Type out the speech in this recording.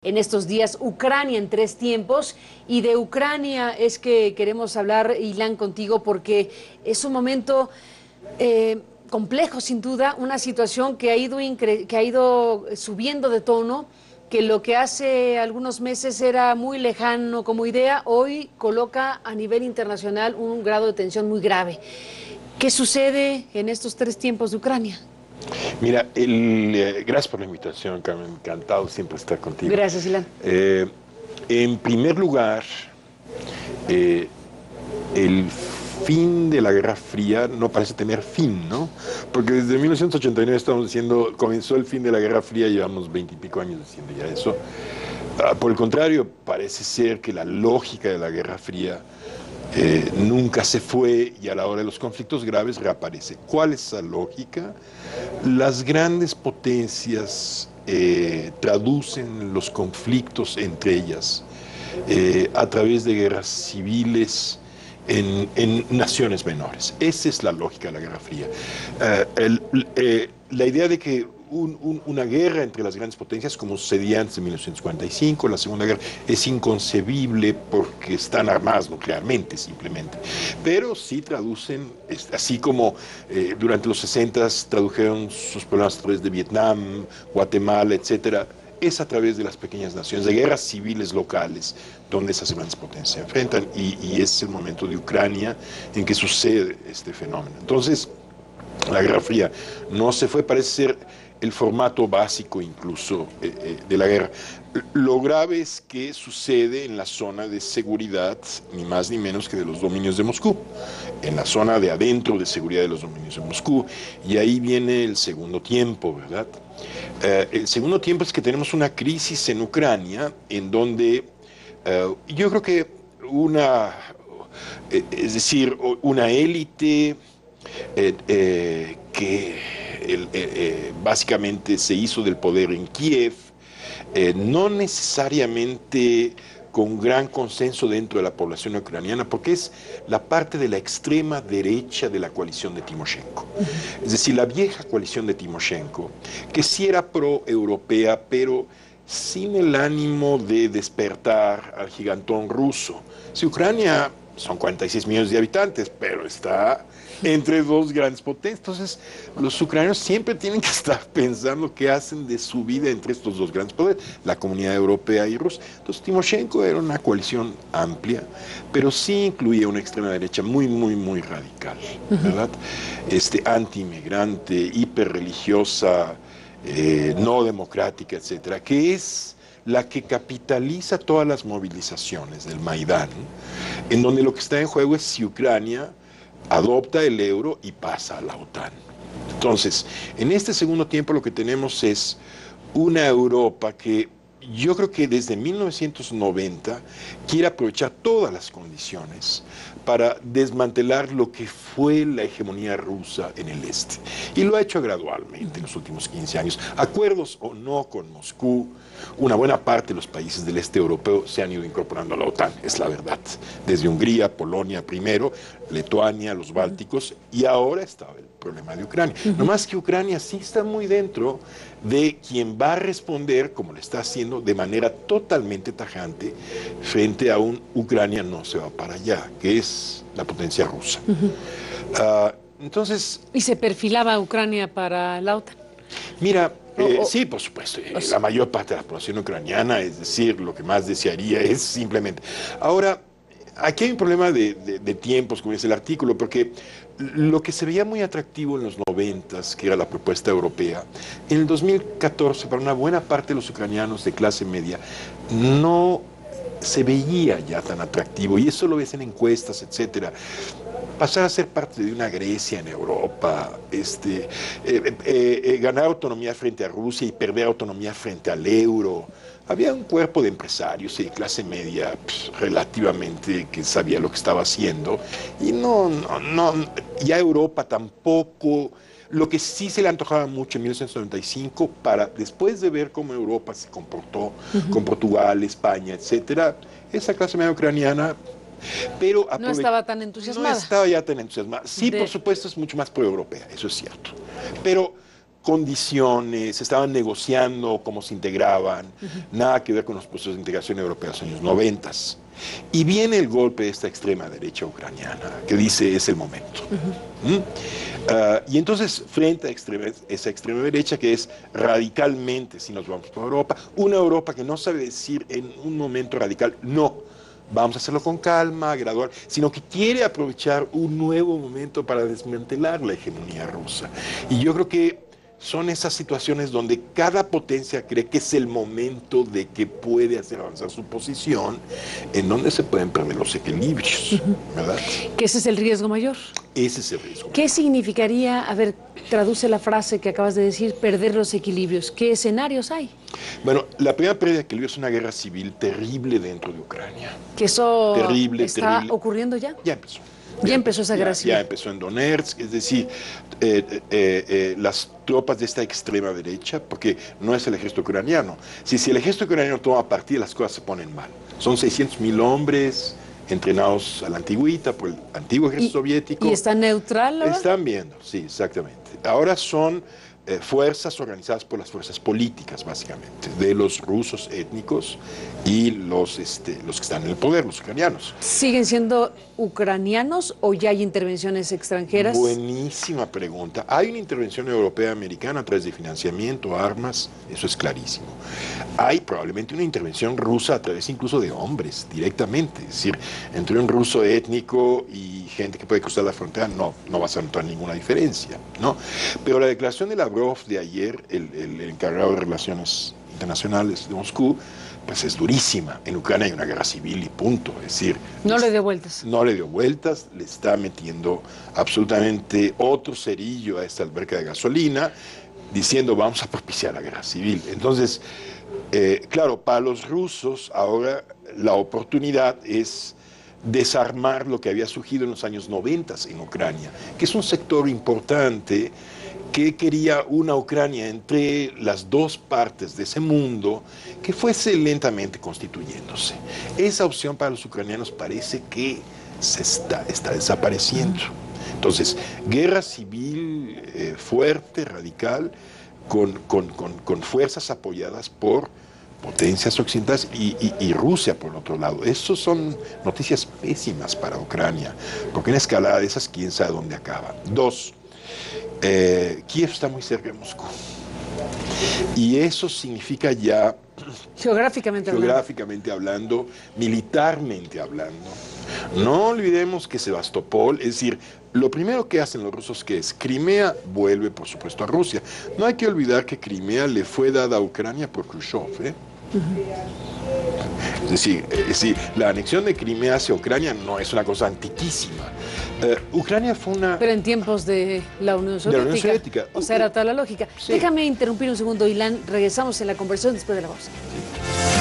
En estos días, Ucrania en tres tiempos, y de Ucrania es que queremos hablar, Ilan, contigo, porque es un momento complejo, sin duda, una situación que ha ido subiendo de tono, que lo que hace algunos meses era muy lejano como idea, hoy coloca a nivel internacional un grado de tensión muy grave. ¿Qué sucede en estos tres tiempos de Ucrania? Mira, gracias por la invitación, Carmen. Encantado siempre estar contigo. Gracias, Ilan. En primer lugar, eh, el fin de la Guerra Fría no parece tener fin, ¿no? Porque desde 1989 estamos diciendo, comenzó el fin de la Guerra Fría, llevamos 20 y pico años diciendo ya eso. Por el contrario, parece ser que la lógica de la Guerra Fría nunca se fue y a la hora de los conflictos graves reaparece. ¿Cuál es esa lógica? Las grandes potencias traducen los conflictos entre ellas a través de guerras civiles en naciones menores. Esa es la lógica de la Guerra Fría. La idea de que una guerra entre las grandes potencias, como sucedía antes de 1945, la Segunda Guerra, es inconcebible porque están armadas nuclearmente, simplemente. Pero sí traducen, así como durante los 60 tradujeron sus problemas a través de Vietnam, Guatemala, etcétera, es a través de las pequeñas naciones, de guerras civiles locales, donde esas grandes potencias se enfrentan, y es el momento de Ucrania en que sucede este fenómeno. Entonces, la Guerra Fría no se fue, parece ser el formato básico incluso de la guerra. Lo grave es que sucede en la zona de seguridad, ni más ni menos que de los dominios de Moscú, en la zona de adentro de seguridad de los dominios de Moscú, y ahí viene el segundo tiempo, ¿verdad? El segundo tiempo es que tenemos una crisis en Ucrania, en donde yo creo que es decir, una élite que básicamente se hizo del poder en Kiev, no necesariamente con gran consenso dentro de la población ucraniana, porque es la parte de la extrema derecha de la coalición de Timoshenko. Es decir, la vieja coalición de Timoshenko, que sí era pro-europea, pero sin el ánimo de despertar al gigantón ruso. Si Ucrania son 46 millones de habitantes, pero está entre dos grandes potencias. Entonces, los ucranianos siempre tienen que estar pensando qué hacen de su vida entre estos dos grandes poderes, la comunidad europea y Rusia. Entonces, Timoshenko era una coalición amplia, pero sí incluía una extrema derecha muy, muy, muy radical, ¿verdad? Anti-inmigrante, hiperreligiosa, no democrática, etcétera, que es la que capitaliza todas las movilizaciones del Maidán, en donde lo que está en juego es si Ucrania adopta el euro y pasa a la OTAN. Entonces, en este segundo tiempo lo que tenemos es una Europa que yo creo que desde 1990 quiere aprovechar todas las condiciones para desmantelar lo que fue la hegemonía rusa en el este. Y lo ha hecho gradualmente en los últimos 15 años. Acuerdos o no con Moscú, una buena parte de los países del este europeo se han ido incorporando a la OTAN, es la verdad. Desde Hungría, Polonia primero, Lituania, los Bálticos, y ahora está el problema de Ucrania. No más que Ucrania sí está muy dentro de quien va a responder, como lo está haciendo, de manera totalmente tajante, frente a un Ucrania no se va para allá, que es la potencia rusa. Entonces... ¿Y se perfilaba Ucrania para la OTAN? Mira, sí, por supuesto, la mayor parte de la población ucraniana, es decir, lo que más desearía es simplemente... Ahora, aquí hay un problema de tiempos, como dice el artículo, porque lo que se veía muy atractivo en los 90s, que era la propuesta europea, en el 2014, para una buena parte de los ucranianos de clase media, no se veía ya tan atractivo, y eso lo ves en encuestas, etcétera. Pasar a ser parte de una Grecia en Europa, ganar autonomía frente a Rusia y perder autonomía frente al euro. Había un cuerpo de empresarios y de clase media relativamente que sabía lo que estaba haciendo, y ya Europa tampoco. Lo que sí se le antojaba mucho en 1995, para después de ver cómo Europa se comportó con Portugal, España, etcétera, esa clase media ucraniana, pero no estaba tan entusiasmada. No estaba ya tan entusiasmada. Sí, por supuesto, es mucho más pro-europea, eso es cierto. Pero condiciones, estaban negociando cómo se integraban, nada que ver con los procesos de integración europea de los años 90. Y viene el golpe de esta extrema derecha ucraniana, que dice es el momento. Y entonces, frente a esa extrema derecha, que es radicalmente, si nos vamos por Europa, una Europa que no sabe decir en un momento radical, no, vamos a hacerlo con calma, gradual, sino que quiere aprovechar un nuevo momento para desmantelar la hegemonía rusa. Y yo creo que son esas situaciones donde cada potencia cree que es el momento de que puede hacer avanzar su posición, en donde se pueden perder los equilibrios, ¿verdad? Que ese es el riesgo mayor. Ese es el riesgo. ¿Qué significaría, a ver, traduce la frase que acabas de decir, perder los equilibrios? ¿Qué escenarios hay? Bueno, la primera pérdida de equilibrio es una guerra civil terrible dentro de Ucrania. ¿Que eso terrible. ocurriendo ya? Ya empezó. Ya empezó esa guerra civil. Ya empezó en Donetsk, es decir, las tropas de esta extrema derecha, porque no es el ejército ucraniano. Si el ejército ucraniano toma partida, las cosas se ponen mal. Son 600.000 hombres entrenados a la antigüita por el antiguo ejército soviético. ¿Y está neutral ahora? Están viendo, sí, exactamente. Ahora son fuerzas organizadas por las fuerzas políticas, básicamente, de los rusos étnicos y los que están en el poder, los ucranianos. ¿Siguen siendo ucranianos o ya hay intervenciones extranjeras? Buenísima pregunta. Hay una intervención europea americana a través de financiamiento, armas, eso es clarísimo. Hay probablemente una intervención rusa a través incluso de hombres, directamente. Es decir, entre un ruso étnico y gente que puede cruzar la frontera, no vas a notar ninguna diferencia, ¿no? Pero la declaración de Lavrov de ayer, el encargado de Relaciones Internacionales de Moscú, pues es durísima. En Ucrania hay una guerra civil y punto. Es decir, no le dio vueltas. No le dio vueltas, le está metiendo absolutamente otro cerillo a esta alberca de gasolina, diciendo vamos a propiciar la guerra civil. Entonces, claro, para los rusos ahora la oportunidad es desarmar lo que había surgido en los años 90 en Ucrania, que es un sector importante que quería una Ucrania entre las dos partes de ese mundo que fuese lentamente constituyéndose. Esa opción para los ucranianos parece que se está desapareciendo. Entonces, guerra civil fuerte, radical, con fuerzas apoyadas por potencias occidentales y Rusia por otro lado. Esas son noticias pésimas para Ucrania, porque una escalada de esas, quién sabe dónde acaba. Dos, Kiev está muy cerca de Moscú. Y eso significa ya, geográficamente hablando, militarmente hablando, no olvidemos que Sebastopol, es decir, lo primero que hacen los rusos, que es Crimea, vuelve por supuesto a Rusia. No hay que olvidar que Crimea le fue dada a Ucrania por Khrushchev, ¿eh? Es decir, la anexión de Crimea hacia Ucrania no es una cosa antiquísima. Ucrania fue una... Pero en tiempos de la Unión Soviética. O sea, era toda la lógica. Sí. Déjame interrumpir un segundo, Ilan. Regresamos en la conversación después de la pausa. Sí.